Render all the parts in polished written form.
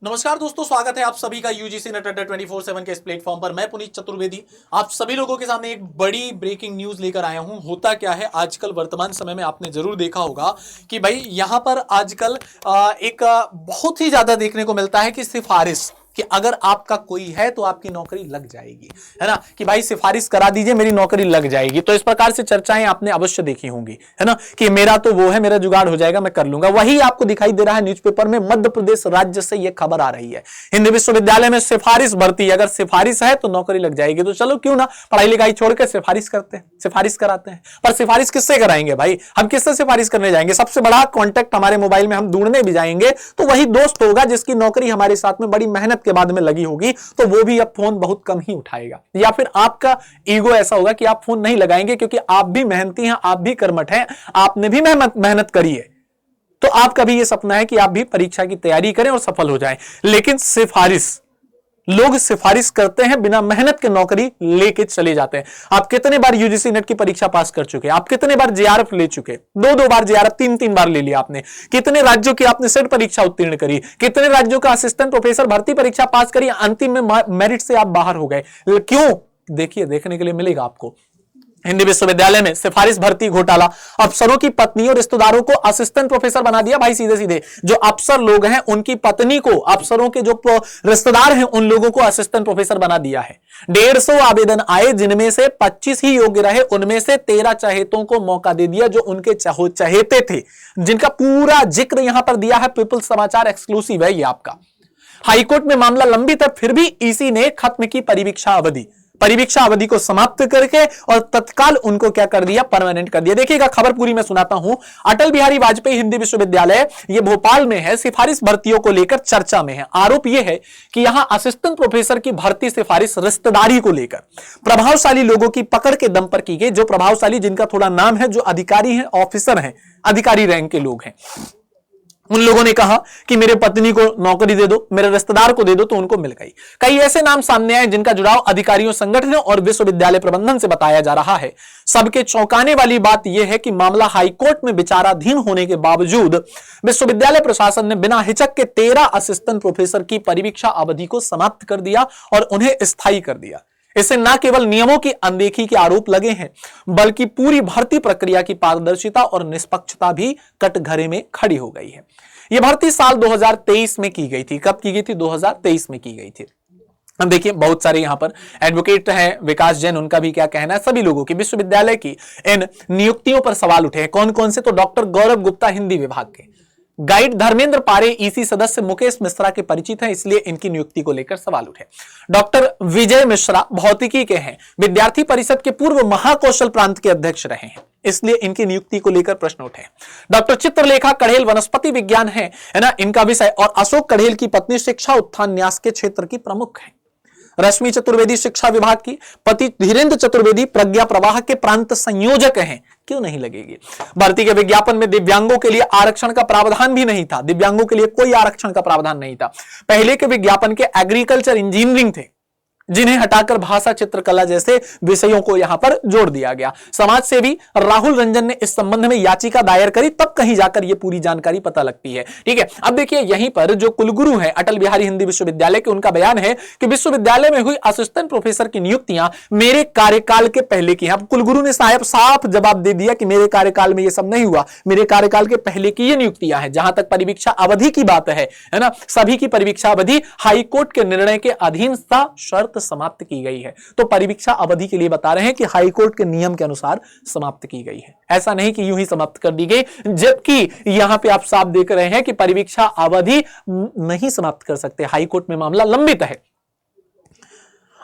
नमस्कार दोस्तों, स्वागत है आप सभी का यूजीसी नेट अड्डा 24/7 के इस प्लेटफॉर्म पर। मैं पुनीत चतुर्वेदी आप सभी लोगों के सामने एक बड़ी ब्रेकिंग न्यूज लेकर आया हूं। होता क्या है, आजकल वर्तमान समय में आपने जरूर देखा होगा कि भाई यहां पर आजकल एक बहुत ही ज्यादा देखने को मिलता है कि सिफारिश कि अगर आपका कोई है तो आपकी नौकरी लग जाएगी, है ना, कि भाई सिफारिश करा दीजिए मेरी नौकरी लग जाएगी। तो इस प्रकार से चर्चाएं आपने अवश्य देखी होंगी, है ना, कि मेरा तो वो है, मेरा जुगाड़ हो जाएगा, मैं कर लूंगा। वही आपको दिखाई दे रहा है न्यूज़पेपर में। मध्य प्रदेश राज्य से यह खबर आ रही है, हिंदी विश्वविद्यालय में सिफारिश भर्ती, अगर सिफारिश है तो नौकरी लग जाएगी। तो चलो क्यों ना पढ़ाई लिखाई छोड़कर सिफारिश करते हैं, सिफारिश कराते हैं। पर सिफारिश किससे कराएंगे भाई, हम किससे सिफारिश करने जाएंगे? सबसे बड़ा कॉन्टैक्ट हमारे मोबाइल में हम ढूंढने भी जाएंगे तो वही दोस्त होगा जिसकी नौकरी हमारे साथ में बड़ी मेहनत के बाद में लगी होगी। तो वो भी अब फोन बहुत कम ही उठाएगा, या फिर आपका ईगो ऐसा होगा कि आप फोन नहीं लगाएंगे क्योंकि आप भी मेहनती हैं, आप भी कर्मठ हैं, आपने भी मेहनत करी है। तो आपका भी ये सपना है कि आप भी परीक्षा की तैयारी करें और सफल हो जाएं। लेकिन लोग सिफारिश करते हैं, बिना मेहनत के नौकरी लेके चले जाते हैं। आप कितने बार यूजीसी नेट की परीक्षा पास कर चुके हैं? आप कितने बार जेआरएफ ले चुके? दो बार जेआरएफ, तीन बार ले लिया आपने। कितने राज्यों की आपने सेट परीक्षा उत्तीर्ण करी? कितने राज्यों का असिस्टेंट प्रोफेसर भर्ती परीक्षा पास करी? अंतिम में मेरिट से आप बाहर हो गए। क्यों? देखिए, देखने के लिए मिलेगा आपको। हिंदी विश्वविद्यालय में सिफारिश भर्ती घोटाला, अफसरों की पत्नी और रिश्तेदारों को असिस्टेंट प्रोफेसर बना दिया। भाई सीधे सीधे जो अफसर लोग हैं उनकी पत्नी को, अफसरों के जो रिश्तेदार हैं उन लोगों को असिस्टेंट प्रोफेसर बना दिया है। 150 आवेदन आए, जिनमें से 25 ही योग्य रहे। उनमें से 13 चहेतों को मौका दे दिया जो उनके चहेते थे, जिनका पूरा जिक्र यहां पर दिया है। पीपल्स समाचार एक्सक्लूसिव है ये आपका। हाईकोर्ट में मामला लंबित है, फिर भी ईसी ने खत्म की परिवीक्षा अवधि को समाप्त करके और तत्काल उनको क्या कर दिया, परमानेंट कर दिया। देखिएगा खबर पूरी मैं सुनाता हूं। अटल बिहारी वाजपेयी हिंदी विश्वविद्यालय ये भोपाल में है, सिफारिश भर्तियों को लेकर चर्चा में है। आरोप यह है कि यहां असिस्टेंट प्रोफेसर की भर्ती सिफारिश रिश्तेदारी को लेकर प्रभावशाली लोगों की पकड़ के दम पर की गई। जो प्रभावशाली, जिनका थोड़ा नाम है, जो अधिकारी हैं, ऑफिसर हैं, अधिकारी रैंक के लोग हैं, उन लोगों ने कहा कि मेरे पत्नी को नौकरी दे दो, मेरे रिश्तेदार को दे दो, तो उनको मिल गई। कई ऐसे नाम सामने आए जिनका जुड़ाव अधिकारियों, संगठनों और विश्वविद्यालय प्रबंधन से बताया जा रहा है। सबके चौंकाने वाली बात यह है कि मामला हाईकोर्ट में विचाराधीन होने के बावजूद विश्वविद्यालय प्रशासन ने बिना हिचक के 13 असिस्टेंट प्रोफेसर की परिवीक्षा अवधि को समाप्त कर दिया और उन्हें स्थायी कर दिया। इससे न केवल नियमों की अनदेखी के आरोप लगे हैं, बल्कि पूरी भर्ती प्रक्रिया की पारदर्शिता और निष्पक्षता भी कटघरे में खड़ी हो गई है। यह भर्ती साल 2023 में की गई थी। कब की गई थी? 2023 में की गई थी। अब देखिए, बहुत सारे यहां पर एडवोकेट हैं, विकास जैन, उनका भी क्या कहना है। सभी लोगों की, विश्वविद्यालय की इन नियुक्तियों पर सवाल उठे हैं। कौन कौन से? तो डॉक्टर गौरव गुप्ता हिंदी विभाग के, गाइड धर्मेंद्र पारे ईसी सदस्य मुकेश मिश्रा के परिचित हैं, इसलिए इनकी नियुक्ति को लेकर सवाल उठे। डॉक्टर विजय मिश्रा भौतिकी के हैं, विद्यार्थी परिषद के पूर्व महाकौशल प्रांत के अध्यक्ष रहे हैं, इसलिए इनकी नियुक्ति को लेकर प्रश्न उठे। डॉक्टर चित्रलेखा कढ़ेल वनस्पति विज्ञान है ना, इनका विषय। और अशोक कढ़ेल की पत्नी शिक्षा उत्थान न्यास के क्षेत्र की प्रमुख है। रश्मि चतुर्वेदी शिक्षा विभाग की, पति धीरेन्द्र चतुर्वेदी प्रज्ञा प्रवाह के प्रांत संयोजक हैं। क्यों नहीं लगेगी? भर्ती के विज्ञापन में दिव्यांगों के लिए आरक्षण का प्रावधान भी नहीं था। दिव्यांगों के लिए कोई आरक्षण का प्रावधान नहीं था। पहले के विज्ञापन के एग्रीकल्चर, इंजीनियरिंग थे, जिन्हें हटाकर भाषा, चित्रकला जैसे विषयों को यहां पर जोड़ दिया गया। समाज सेवी राहुल रंजन ने इस संबंध में याचिका दायर करी, तब कहीं जाकर यह पूरी जानकारी पता लगती है। ठीक है, अब देखिए यहीं पर जो कुलगुरु हैं अटल बिहारी हिंदी विश्वविद्यालय के, उनका बयान है कि विश्वविद्यालय में हुई असिस्टेंट प्रोफेसर की नियुक्तियां मेरे कार्यकाल के पहले की। अब कुलगुरु ने साफ जवाब दे दिया कि मेरे कार्यकाल में यह सब नहीं हुआ, मेरे कार्यकाल के पहले की ये नियुक्तियां हैं। जहां तक परिवीक्षा अवधि की बात है ना, सभी की परिवीक्षा अवधि हाईकोर्ट के निर्णय के अधीन शर्त समाप्त की गई है। तो परिवीक्षा अवधि के लिए बता रहे हैं कि हाईकोर्ट के नियम के अनुसार समाप्त की गई है, ऐसा नहीं कि यूं ही समाप्त कर दी गई। जबकि यहां पे आप साफ देख रहे हैं कि परिवीक्षा अवधि नहीं समाप्त कर सकते, हाईकोर्ट में मामला लंबित है।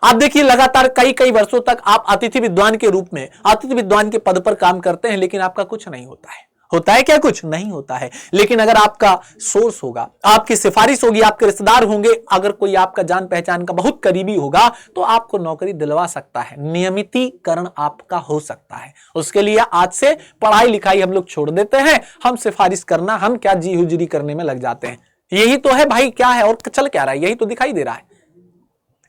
आप देखिए, लगातार कई वर्षों तक आप अतिथि विद्वान के रूप में, अतिथि विद्वान के पद पर काम करते हैं, लेकिन आपका कुछ नहीं होता है। होता है क्या? कुछ नहीं होता है। लेकिन अगर आपका सोर्स होगा, आपकी सिफारिश होगी, आपके रिश्तेदार होंगे, अगर कोई आपका जान पहचान का बहुत करीबी होगा, तो आपको नौकरी दिलवा सकता है, नियमितीकरण आपका हो सकता है। उसके लिए आज से पढ़ाई लिखाई हम लोग छोड़ देते हैं, हम सिफारिश करना, हम क्या जी हुजरी करने में लग जाते हैं। यही तो है भाई, क्या है और चल क्या रहा है, यही तो दिखाई दे रहा है।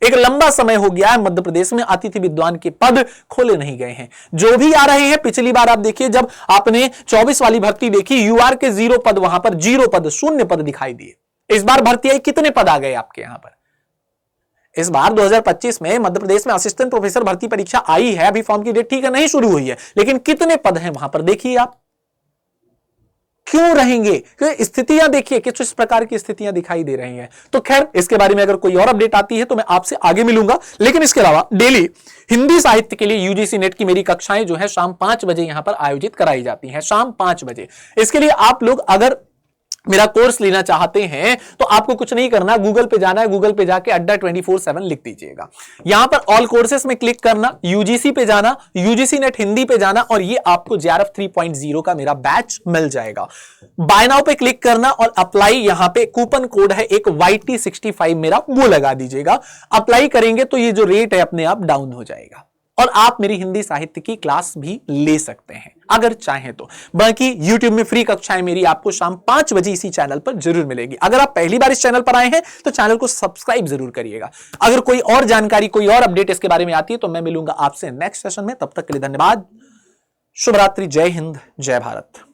एक लंबा समय हो गया है मध्य प्रदेश में अतिथि विद्वान के पद खोले नहीं गए हैं। जो भी आ रहे हैं, पिछली बार आप देखिए जब आपने 24 वाली भर्ती देखी, यूआर के 0 पद, वहां पर 0 पद, शून्य पद दिखाई दिए। इस बार भर्ती आई, कितने पद आ गए आपके यहां पर? इस बार 2025 में मध्य प्रदेश में असिस्टेंट प्रोफेसर भर्ती परीक्षा आई है, अभी फॉर्म की डेट ठीक है नहीं शुरू हुई है, लेकिन कितने पद हैं वहां पर देखिए आप। क्यों रहेंगे? क्योंकि स्थितियां देखिए किस प्रकार की स्थितियां दिखाई दे रही हैं। तो खैर इसके बारे में अगर कोई और अपडेट आती है तो मैं आपसे आगे मिलूंगा, लेकिन इसके अलावा डेली हिंदी साहित्य के लिए यूजीसी नेट की मेरी कक्षाएं जो है शाम 5 बजे यहां पर आयोजित कराई जाती हैं, शाम 5 बजे। इसके लिए आप लोग अगर मेरा कोर्स लेना चाहते हैं तो आपको कुछ नहीं करना, गूगल पे जाना है, गूगल पे जाके अड्डा 24/7 लिख दीजिएगा, यहां पर ऑल कोर्सेस में क्लिक करना, यूजीसी पे जाना, यूजीसी नेट हिंदी पे जाना और ये आपको JRF 3.0 का मेरा बैच मिल जाएगा। बाय नाउ पे क्लिक करना और अप्लाई, यहां पे कूपन कोड है एक YT65 मेरा, वो लगा दीजिएगा। अप्लाई करेंगे तो ये जो रेट है अपने आप डाउन हो जाएगा और आप मेरी हिंदी साहित्य की क्लास भी ले सकते हैं अगर चाहें तो। बाकी YouTube में फ्री कक्षाएं मेरी आपको शाम 5 बजे इसी चैनल पर जरूर मिलेगी। अगर आप पहली बार इस चैनल पर आए हैं तो चैनल को सब्सक्राइब जरूर करिएगा। अगर कोई और जानकारी, कोई और अपडेट इसके बारे में आती है तो मैं मिलूंगा आपसे नेक्स्ट सेशन में। तब तक के लिए धन्यवाद, शुभ रात्रि, जय हिंद, जय भारत।